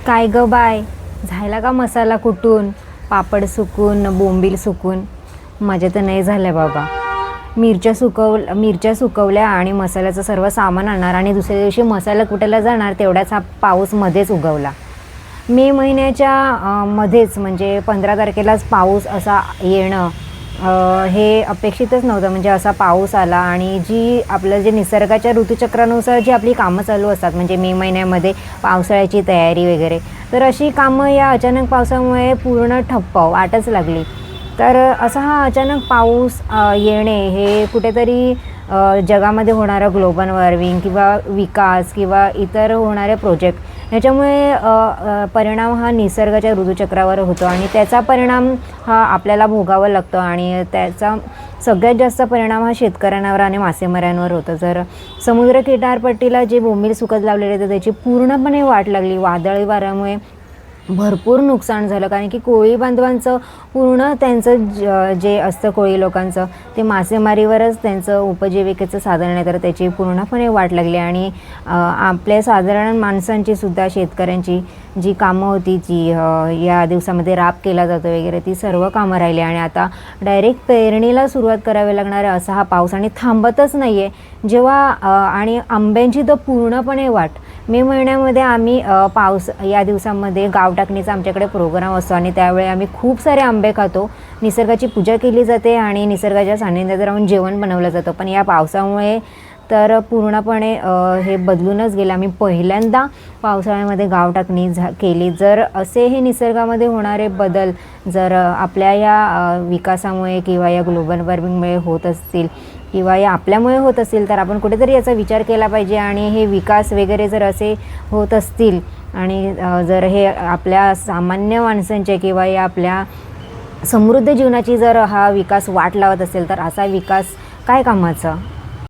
काय ग बाय, झाला का मसाला कुटून, पापड सुकून, बोंबील सुकून? माझ्या तर नाही झाल्या बाबा. मिरच्या सुकवल्या आणि मसाल्याचं सर्व सामान आणणार आणि दुसऱ्या दिवशी मसाला कुटायला जाणार, तेवढ्याच हा पाऊस मध्येच उगवला. मे महिन्याच्या मध्येच म्हणजे 15 तारखेलाच पाऊस असा येणं हे अपेक्षितच नव्हतं. म्हणजे असा पाऊस आला आणि जी आपलं जे निसर्गाच्या ऋतुचक्रानुसार जी आपली कामं चालू असतात, म्हणजे मे महिन्यामध्ये पावसाळ्याची तयारी वगैरे, तर अशी कामं या अचानक पावसामुळे पूर्ण ठप्प वाटच लागली. तर असा हा अचानक पाऊस येणे हे कुठेतरी जगामध्ये होणारं ग्लोबल वॉर्मिंग किंवा विकास किंवा इतर होणारे प्रोजेक्ट ह्याच्यामुळे परिणाम हा निसर्गाच्या ऋतुचक्रावर होतो आणि त्याचा परिणाम हा आपल्याला भोगावा लागतो आणि त्याचा सगळ्यात जास्त परिणाम हा शेतकऱ्यांवर आणि मासेमाऱ्यांवर होतो. जर समुद्र किनारपट्टीला जे बोंबील सुकत लावलेले तर त्याची पूर्णपणे वाट लागली. वादळी वाऱ्यामुळे भरपूर नुकसान झालं, कारण की कोळी बांधवांचं पूर्ण त्यांचं जे असतं कोळी लोकांचं ते मासेमारीवरच त्यांचं उपजीविकेचं साधन आहे, तर त्याची पूर्णपणे वाट लागली. आणि आपल्या साधारण माणसांची सुद्धा, शेतकऱ्यांची जी कामं होती जी या दिवसामध्ये राब केला जातो वगैरे, ती सर्व कामं राहिली आणि आता डायरेक्ट पेरणीला सुरुवात करावी लागणार आहे. असा हा पाऊस आणि थांबतच नाही आहे. जेव्हा आणि आंब्यांची तर पूर्णपणे वाट. मे महिन्यामध्ये आम्ही पाऊस या दिवसांमध्ये गाव टाकणीचा आमच्याकडे प्रोग्राम असतो आणि त्यावेळी आम्ही खूप सारे आंबे खातो. निसर्गाची पूजा केली जाते आणि निसर्गाच्या सान्निध्यात राहून जेवण बनवलं जातं. पण या पावसामुळे तर पूर्णपणे हे बदलूनच गेलं. आम्ही पहिल्यांदा पावसाळ्यामध्ये गाव टाकणी केली. जर असे हे निसर्गामध्ये होणारे बदल जर आपल्या या विकासामुळे किंवा या ग्लोबल वॉर्मिंगमुळे होत असतील किंवा या आपल्यामुळे होत असतील, तर आपण कुठेतरी याचा विचार केला पाहिजे. आणि हे विकास वगैरे जर असे होत असतील आणि जर हे आपल्या सामान्य माणसांचे किंवा या आपल्या समृद्ध जीवनाची जर हा विकास वाट लावत असेल, तर असा विकास काय कामाचा.